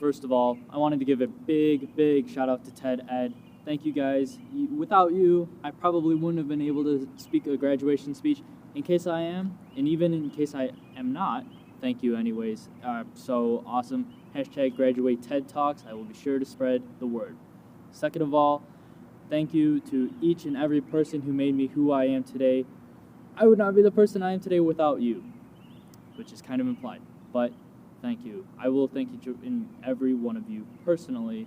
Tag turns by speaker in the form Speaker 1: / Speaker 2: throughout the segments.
Speaker 1: First of all, I wanted to give a big shout out to Ted, Ed. Thank you guys. Without you, I probably wouldn't have been able to speak a graduation speech. In case I am, and even in case I am not, thank you anyways. So awesome. Hashtag graduaTEDtalks. I will be sure to spread the word. Second of all, thank you to each and every person who made me who I am today. I would not be the person I am today without you, which is kind of implied, but thank you. I will thank each and every one of you personally,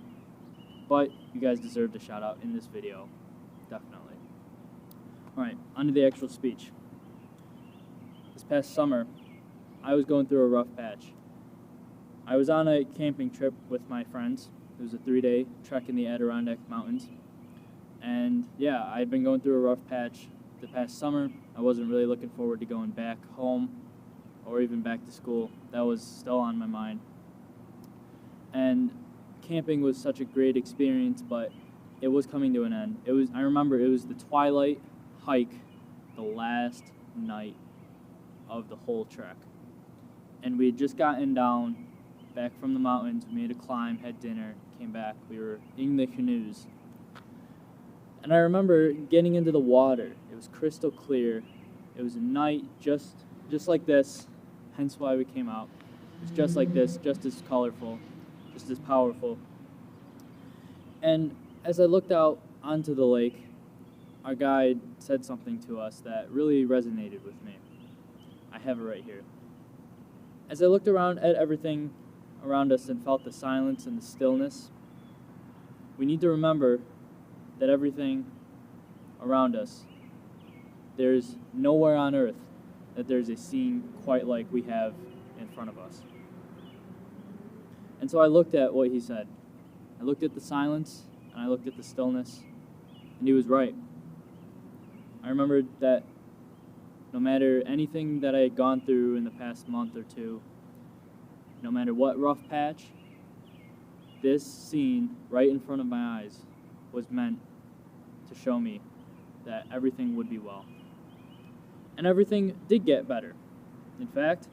Speaker 1: but you guys deserve a shout out in this video, definitely. All right, on to the actual speech. This past summer, I was going through a rough patch. I was on a camping trip with my friends. It was a 3-day trek in the Adirondack Mountains. And yeah, I had been going through a rough patch the past summer. I wasn't really looking forward to going back home or even back to school. That was still on my mind. And camping was such a great experience, but it was coming to an end. I remember it was the twilight hike, the last night of the whole trek. And we had just gotten down back from the mountains. We made a climb, had dinner, came back. We were in the canoes. And I remember getting into the water. It was crystal clear. It was a night just like this, hence why we came out. It was just like this, just as colorful, just as powerful. And as I looked out onto the lake, our guide said something to us that really resonated with me. I have it right here. As I looked around at everything around us and felt the silence and the stillness, we need to remember that everything around us, there's nowhere on earth that there's a scene quite like we have in front of us. And so I looked at what he said. I looked at the silence, and I looked at the stillness, and he was right. I remembered that no matter anything that I had gone through in the past month or two, no matter what rough patch, this scene right in front of my eyes was meant to show me that everything would be well. And everything did get better. In fact,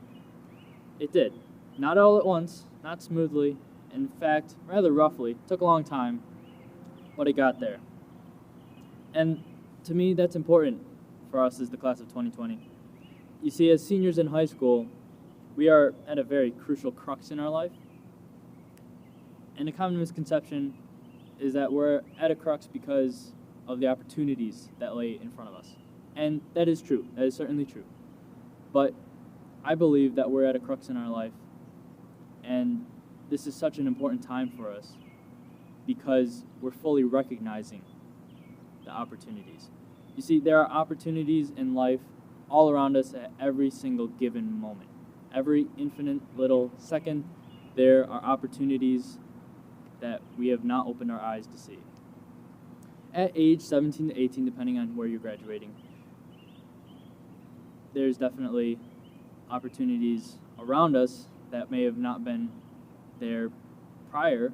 Speaker 1: it did. Not all at once, not smoothly, in fact, rather roughly. It took a long time, but it got there. And to me, that's important for us as the class of 2020. You see, as seniors in high school, we are at a very crucial crux in our life. And a common misconception is that we're at a crux because of the opportunities that lay in front of us. And that is true. That is certainly true. But I believe that we're at a crux in our life, and this is such an important time for us because we're fully recognizing the opportunities. You see, there are opportunities in life all around us at every single given moment. Every infinite little second, there are opportunities that we have not opened our eyes to see. At age 17 to 18, depending on where you're graduating, there's definitely opportunities around us that may have not been there prior,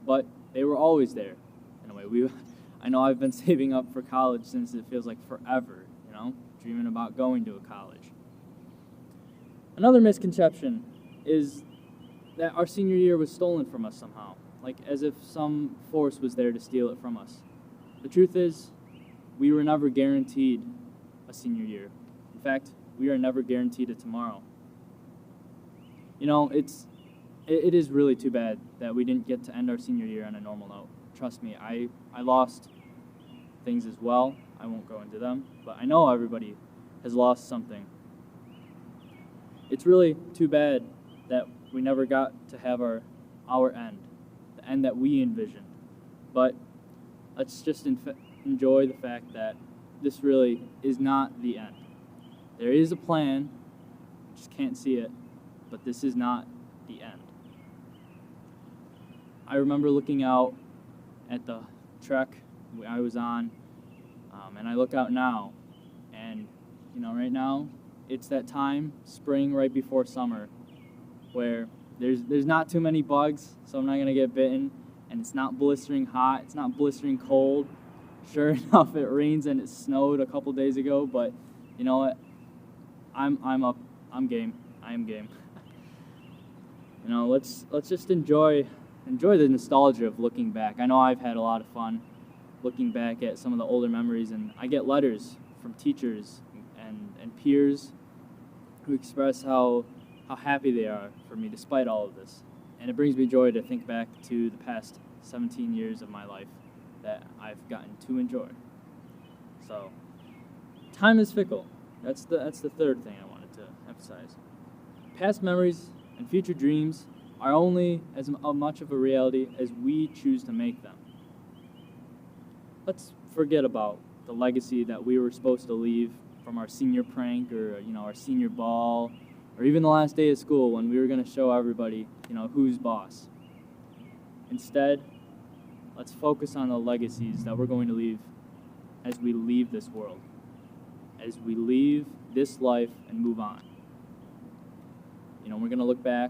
Speaker 1: but they were always there in a way. I know I've been saving up for college since it feels like forever, dreaming about going to a college. Another misconception is that our senior year was stolen from us somehow, like as if some force was there to steal it from us. The truth is, we were never guaranteed a senior year. In fact, we are never guaranteed a tomorrow. It is really too bad that we didn't get to end our senior year on a normal note. Trust me, I lost things as well. I won't go into them, but I know everybody has lost something. It's really too bad that we never got to have our end, the end that we envisioned. But let's just enjoy the fact that this really is not the end. There is a plan, just can't see it, but this is not the end. I remember looking out at the trek I was on, and I look out now, and right now, it's that time, spring right before summer, where there's not too many bugs, so I'm not gonna get bitten, and it's not blistering hot, it's not blistering cold. Sure enough, it rains and it snowed a couple days ago, but you know what? I'm up. I'm game. I am game. let's just enjoy the nostalgia of looking back. I know I've had a lot of fun looking back at some of the older memories, and I get letters from teachers and peers who express how happy they are for me despite all of this. And it brings me joy to think back to the past 17 years of my life that I've gotten to enjoy. So, time is fickle. That's the third thing I wanted to emphasize. Past memories and future dreams are only as much of a reality as we choose to make them. Let's forget about the legacy that we were supposed to leave from our senior prank or our senior ball or even the last day of school when we were going to show everybody who's boss. Instead, let's focus on the legacies that we're going to leave as we leave this world, as we leave this life and move on. We're going to look back,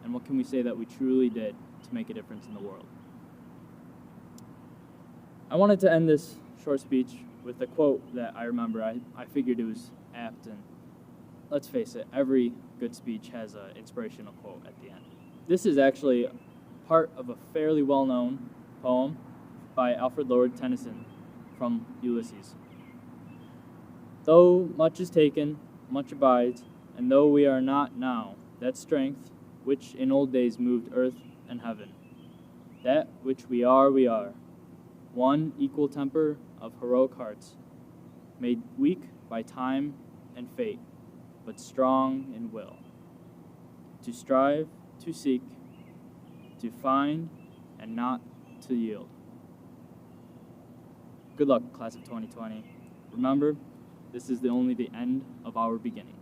Speaker 1: and what can we say that we truly did to make a difference in the world? I wanted to end this short speech with a quote that I remember. I figured it was apt, and let's face it, every good speech has an inspirational quote at the end. This is actually part of a fairly well-known poem by Alfred Lord Tennyson from Ulysses. Though much is taken, much abides, and though we are not now, that strength which in old days moved earth and heaven, that which we are, one equal temper of heroic hearts, made weak by time and fate, but strong in will, to strive, to seek, to find, and not to yield. Good luck, class of 2020. Remember, this is only the end of our beginning.